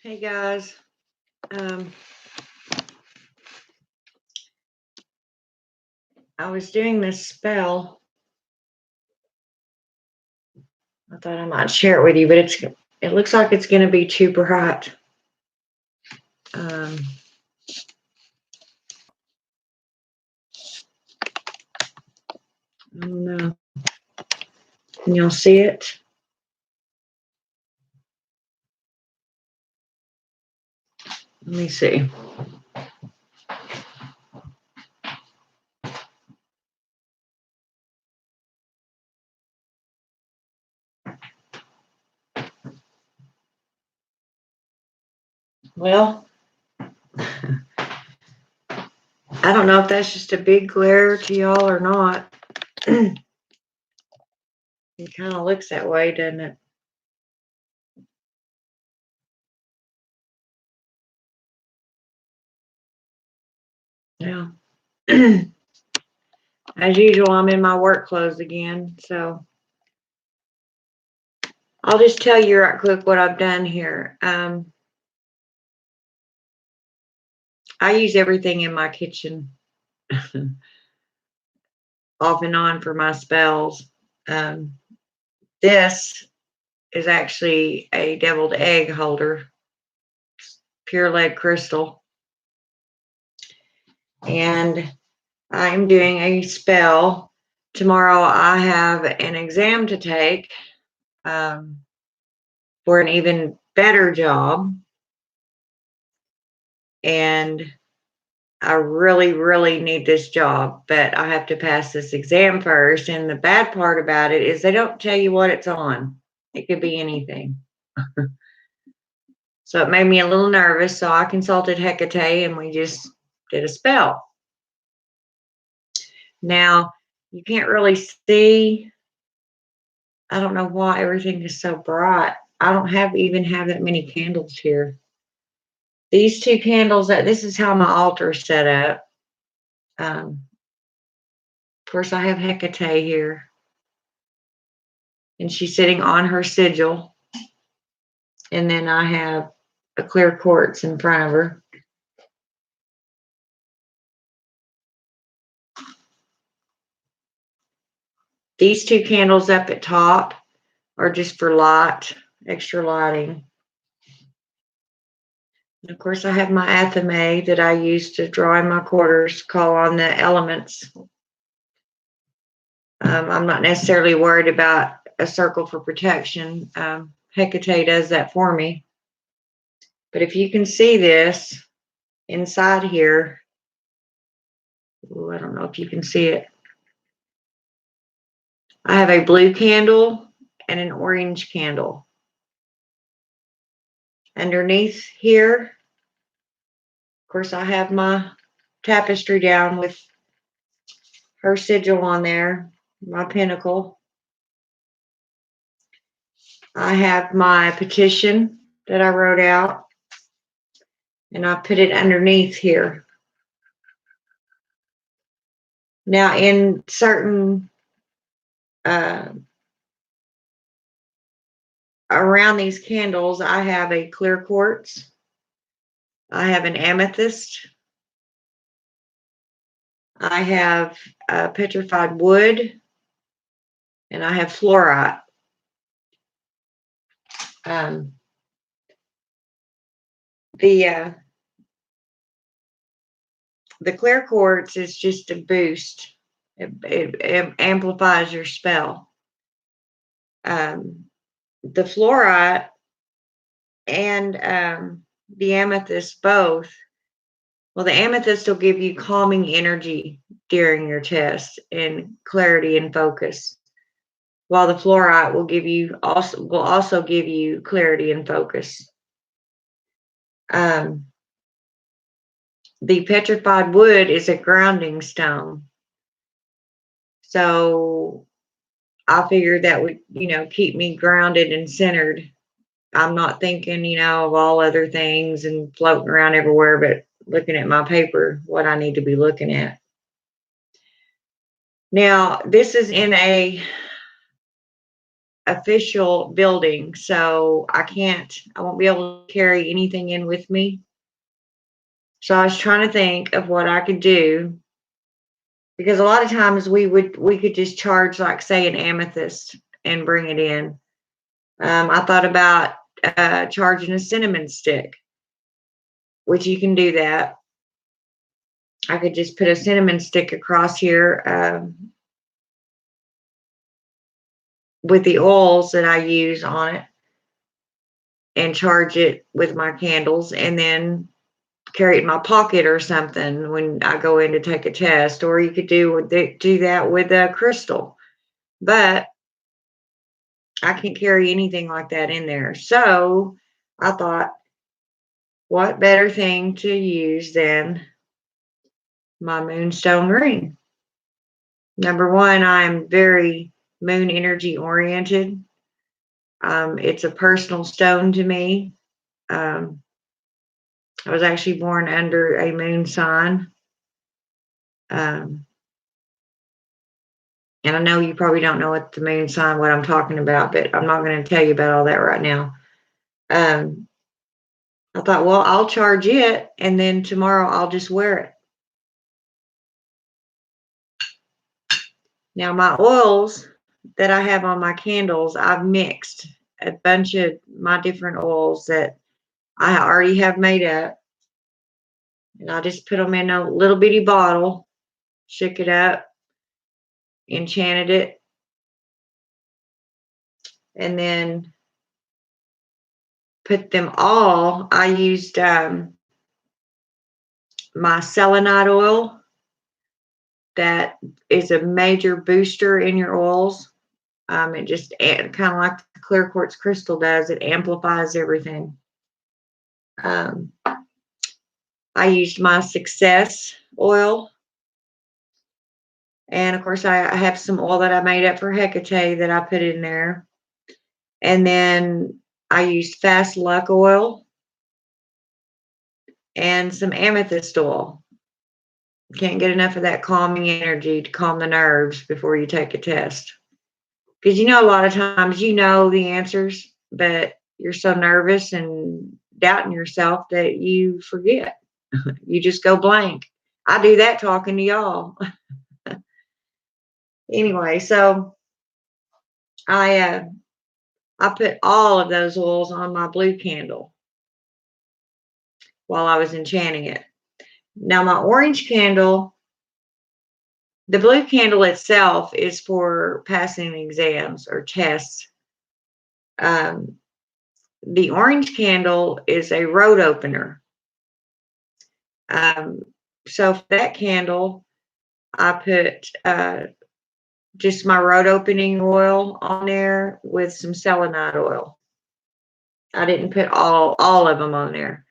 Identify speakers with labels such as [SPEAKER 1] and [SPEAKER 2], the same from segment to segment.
[SPEAKER 1] Hey guys, I was doing this spell. I thought I might share it with you, but it looks like it's going to be too bright. I don't know. Can y'all see it? Let me see. Well, I don't know if that's just a big glare to y'all or not. It kind of looks that way, doesn't it? Yeah. As usual, I'm in my work clothes again, so I'll just tell you right quick what I've done here. I use everything in my kitchen off and on for my spells. Um, this is actually a deviled egg holder, pure lead crystal. And I'm doing a spell. Tomorrow I have an exam to take for an even better job. And I really, really need this job, but I have to pass this exam first. And the bad part about it is they don't tell you what it's on. It could be anything. So it made me a little nervous. So I consulted Hecate and we just did a spell. Now, you can't really see. I don't know why everything is so bright. I don't even have that many candles here. These two candles, this is how my altar is set up. Of course, I have Hecate here. And she's sitting on her sigil. And then I have a clear quartz in front of her. These two candles up at top are just for light, extra lighting. And of course, I have my athame that I use to draw in my quarters, call on the elements. I'm not necessarily worried about a circle for protection. Hecate does that for me. But if you can see this inside here, I don't know if you can see it. I have a blue candle and an orange candle. Underneath here, of course, I have my tapestry down with her sigil on there, my pentacle. I have my petition that I wrote out, and I put it underneath here. Now, in certain around these candles, I have a clear quartz, I have an amethyst, I have petrified wood, and I have fluorite. The clear quartz is just a boost. It amplifies your spell. The fluorite and the amethyst both. Well, the amethyst will give you calming energy during your test and clarity and focus, while the fluorite will also give you clarity and focus. The petrified wood is a grounding stone. So I figured that would, keep me grounded and centered. I'm not thinking, of all other things and floating around everywhere, but looking at my paper, what I need to be looking at. Now, this is in a official building, so I won't be able to carry anything in with me. So I was trying to think of what I could do, because a lot of times we could just charge, like, say, an amethyst and bring it in. I thought about charging a cinnamon stick, which you can do that. I could just put a cinnamon stick across here with the oils that I use on it, and charge it with my candles, and then carry it in my pocket or something when I go in to take a test. Or you could do that with a crystal, but I can't carry anything like that in there. So I thought, what better thing to use than my moonstone ring? Number one, I'm very moon energy oriented. It's a personal stone to me. I was actually born under a moon sign. Um, and I know you probably don't know what the moon sign, what I'm talking about, but I'm not going to tell you about all that right now. I thought, well, I'll charge it, and then tomorrow I'll just wear it. Now, my oils that I have on my candles, I've mixed a bunch of my different oils that I already have made up, and I just put them in a little bitty bottle, shook it up, enchanted it, and then put them all. I used my selenite oil. That is a major booster in your oils. It just kind of like the clear quartz crystal does. It amplifies everything. I used my success oil. And of course, I have some oil that I made up for Hecate that I put in there. And then I used fast luck oil and some amethyst oil. Can't get enough of that calming energy to calm the nerves before you take a test. Because a lot of times you know the answers, but you're so nervous and doubting yourself that you forget. You just go blank. I do that talking to y'all. Anyway, so I put all of those oils on my blue candle while I was enchanting it. Now my orange candle, the blue candle itself is for passing exams or tests. The orange candle is a road opener. So for that candle, I put just my road opening oil on there with some selenite oil. I didn't put all of them on there.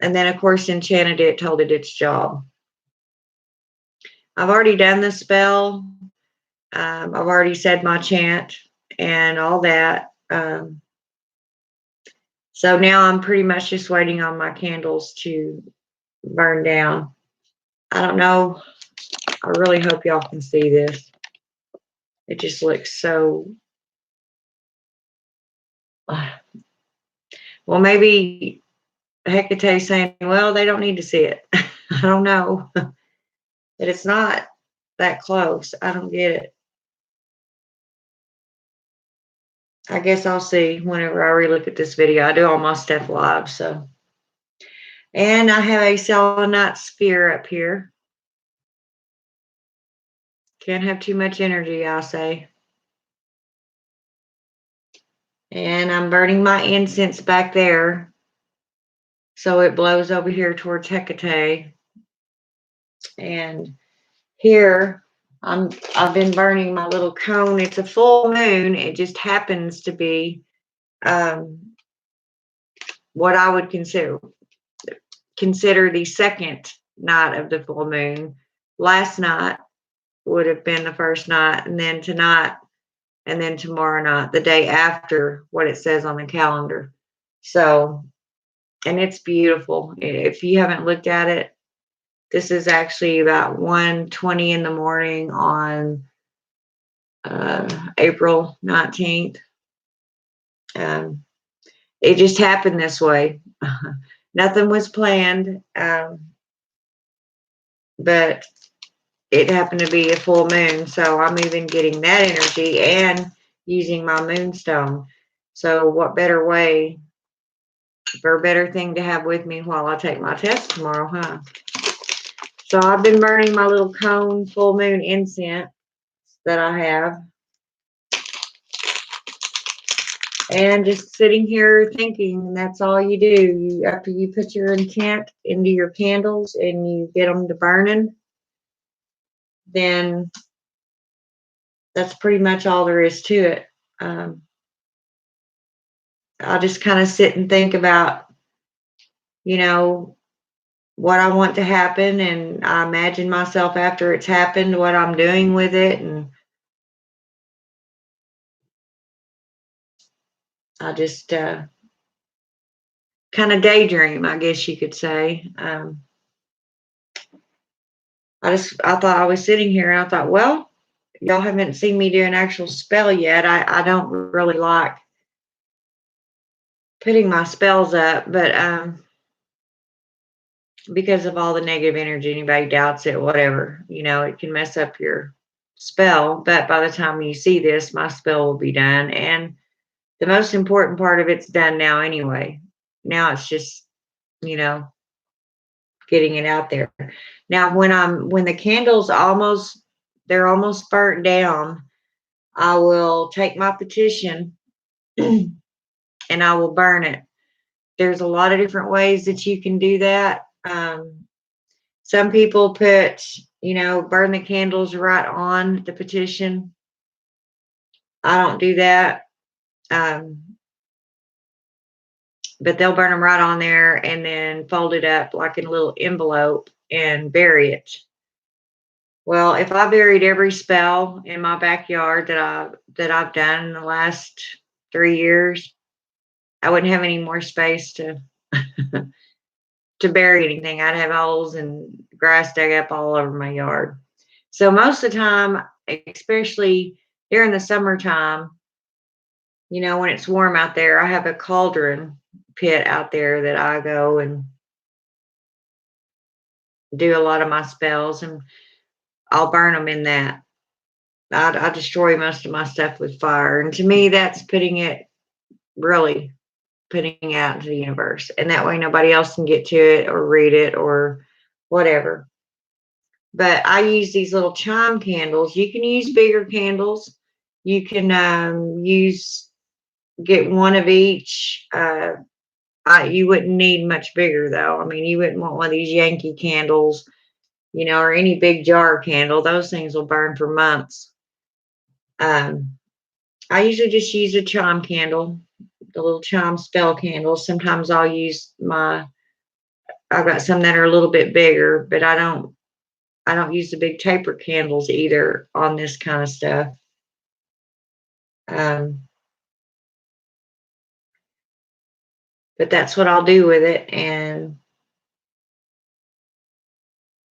[SPEAKER 1] And then, of course, enchanted it, told it its job. I've already done the spell. I've already said my chant and all that. So now I'm pretty much just waiting on my candles to burn down. I don't know. I really hope y'all can see this. It just looks so. Well, maybe Hecate's saying, well, they don't need to see it. I don't know. But it's not that close. I don't get it. I guess I'll see whenever I relook at this video. I do all my stuff live, so. And I have a selenite sphere up here. Can't have too much energy, I'll say. And I'm burning my incense back there, so it blows over here towards Hecate. And here, I've been burning my little cone. It's a full moon. It just happens to be what I would consider the second night of the full moon. Last night would have been the first night, and then tonight, and then tomorrow night, the day after what it says on the calendar. So, and it's beautiful. If you haven't looked at it, this is actually about 1:20 in the morning on April 19th. Um, it just happened this way. Nothing was planned, but it happened to be a full moon. So I'm even getting that energy and using my moonstone. So what better way for a better thing to have with me while I take my test tomorrow, huh? So I've been burning my little cone full moon incense that I have. And just sitting here thinking, that's all you do. After you put your intent into your candles and you get them to burning, then that's pretty much all there is to it. I'll just kind of sit and think about, you know, what I want to happen, and I imagine myself after it's happened, what I'm doing with it, and I just kind of daydream, I guess you could say. I thought I was sitting here and I thought, well, y'all haven't seen me do an actual spell yet. I don't really like putting my spells up, but because of all the negative energy, anybody doubts it, whatever, it can mess up your spell. But by the time you see this, my spell will be done. And the most important part of it's done now anyway. Now it's just, getting it out there. Now when the candles they're almost burnt down, I will take my petition and I will burn it. There's a lot of different ways that you can do that. Some people burn the candles right on the petition. I don't do that. But they'll burn them right on there and then fold it up like in a little envelope and bury it. Well, if I buried every spell in my backyard that I've done in the last 3 years, I wouldn't have any more space to to bury anything. I'd have holes and grass dug up all over my yard. So most of the time, especially during the summertime, when it's warm out there, I have a cauldron pit out there that I go and do a lot of my spells, and I'll burn them in that. I destroy most of my stuff with fire. And to me, that's really putting it out into the universe. And that way nobody else can get to it or read it or whatever. But I use these little chime candles. You can use bigger candles. You can get one of each. You wouldn't need much bigger though. I mean, you wouldn't want one of these Yankee candles, or any big jar candle. Those things will burn for months. I usually just use a chime candle, the little chime spell candles. Sometimes I've got some that are a little bit bigger, but I don't use the big taper candles either on this kind of stuff. But that's what I'll do with it. And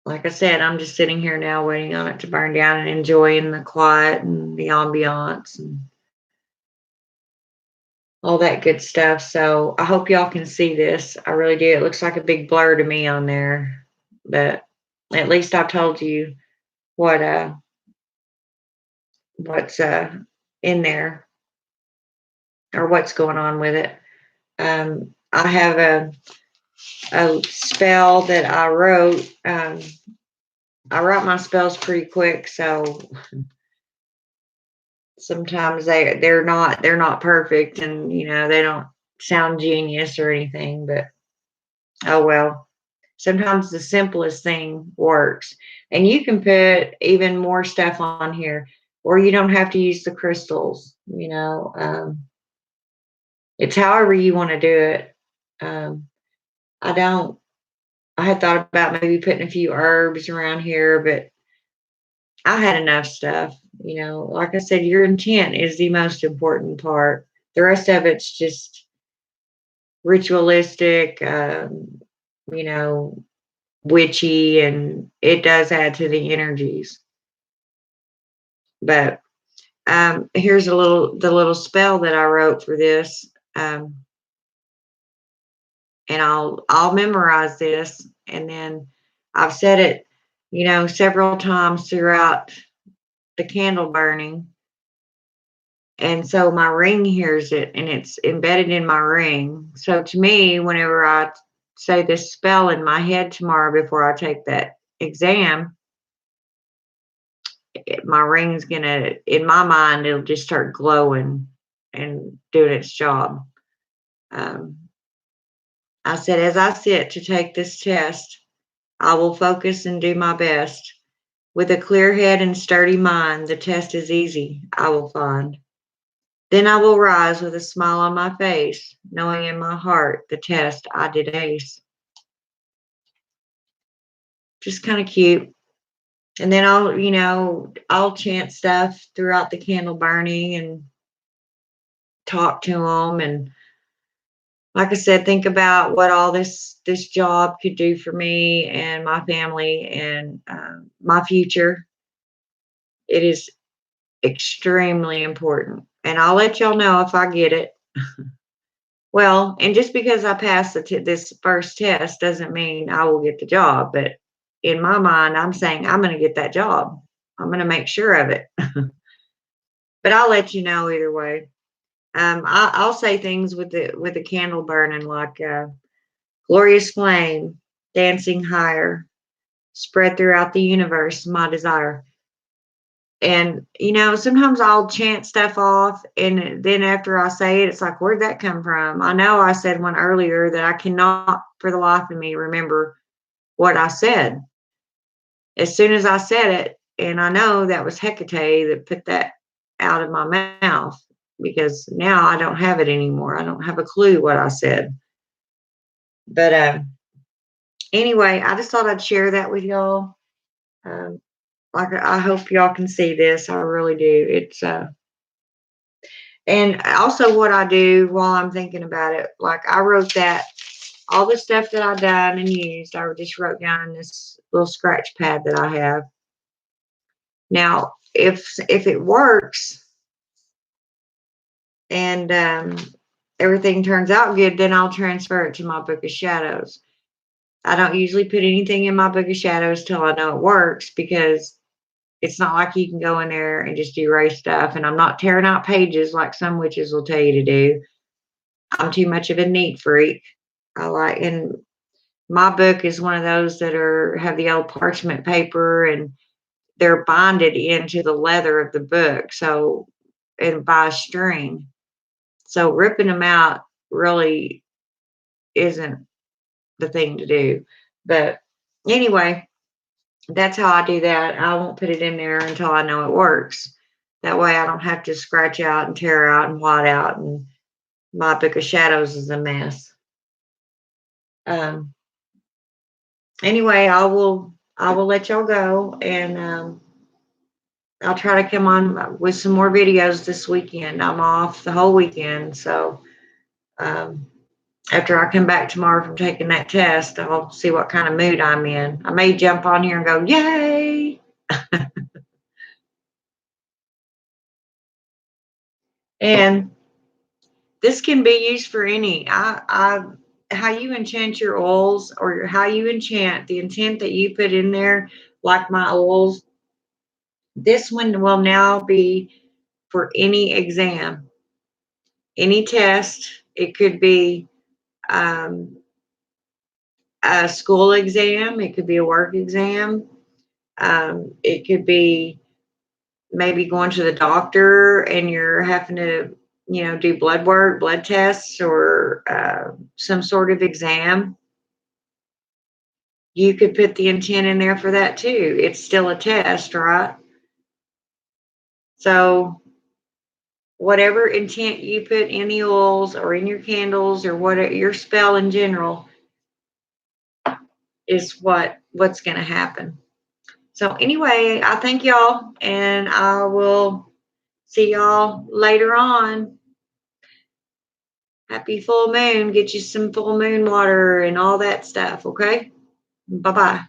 [SPEAKER 1] like I said, I'm just sitting here now waiting on it to burn down and enjoying the quiet and the ambiance and all that good stuff. So I hope y'all can see this. I really do. It looks like a big blur to me on there, but at least I've told you what's in there or what's going on with it. I have a spell that I wrote. I write my spells pretty quick, so sometimes they're not perfect, and they don't sound genius or anything, but oh well. Sometimes the simplest thing works. And you can put even more stuff on here, or you don't have to use the crystals, it's however you want to do it. I had thought about maybe putting a few herbs around here, but I had enough stuff. Like I said, your intent is the most important part. The rest of it's just ritualistic, witchy, and it does add to the energies. But Here's the little spell that I wrote for this. Um, and I'll memorize this, and then I've said it, several times throughout the candle burning. And so my ring hears it and it's embedded in my ring. So to me, whenever I say this spell in my head tomorrow before I take that exam, my ring's gonna, in my mind, it'll just start glowing and doing its job. Um, I said, as I sit to take this test, I will focus and do my best. With a clear head and sturdy mind, the test is easy, I will find. Then I will rise with a smile on my face, knowing in my heart the test I did ace. Just kind of cute. And then I'll chant stuff throughout the candle burning and talk to them. And like I said, think about what all this job could do for me and my family and my future. It is extremely important. And I'll let y'all know if I get it. Well, and just because I passed this first test doesn't mean I will get the job. But in my mind, I'm saying I'm going to get that job. I'm going to make sure of it. But I'll let you know either way. I'll say things with the candle burning, like glorious flame dancing higher, spread throughout the universe, my desire. And sometimes I'll chant stuff off, and then after I say it, it's like, where'd that come from? I know I said one earlier that I cannot for the life of me remember what I said. As soon as I said it, and I know that was Hecate that put that out of my mouth, because now I don't have it anymore. I don't have a clue what I said. But anyway, I just thought I'd share that with y'all. Um, like, I hope y'all can see this. I really do. It's and also what I do while I'm thinking about it, like I wrote that all the stuff that I done and used, I just wrote down in this little scratch pad that I have. Now, if it works and everything turns out good, then I'll transfer it to my book of shadows. I don't usually put anything in my book of shadows till I know it works, because it's not like you can go in there and just erase stuff. And I'm not tearing out pages like some witches will tell you to do. I'm too much of a neat freak. And my book is one of those that have the old parchment paper, and they're bonded into the leather of the book. So, and by a string. So ripping them out really isn't the thing to do. But anyway, that's how I do that. I won't put it in there until I know it works. That way I don't have to scratch out and tear out and white out, and my book of shadows is a mess. Um, anyway, I will let y'all go, and I'll try to come on with some more videos this weekend. I'm off the whole weekend, so um, after I come back tomorrow from taking that test, I'll see what kind of mood I'm in. I may jump on here and go, yay! And this can be used for any. How you enchant your oils, or how you enchant the intent that you put in there, like my oils. This one will now be for any exam, any test. It could be um, a school exam. It could be a work exam. It could be maybe going to the doctor and you're having to, do blood work, blood tests, or some sort of exam. You could put the intent in there for that too. It's still a test, right? So whatever intent you put in the oils or in your candles or what your spell in general is what's going to happen. So anyway, I thank y'all, and I will see y'all later on. Happy full moon. Get you some full moon water and all that stuff, okay? Bye-bye.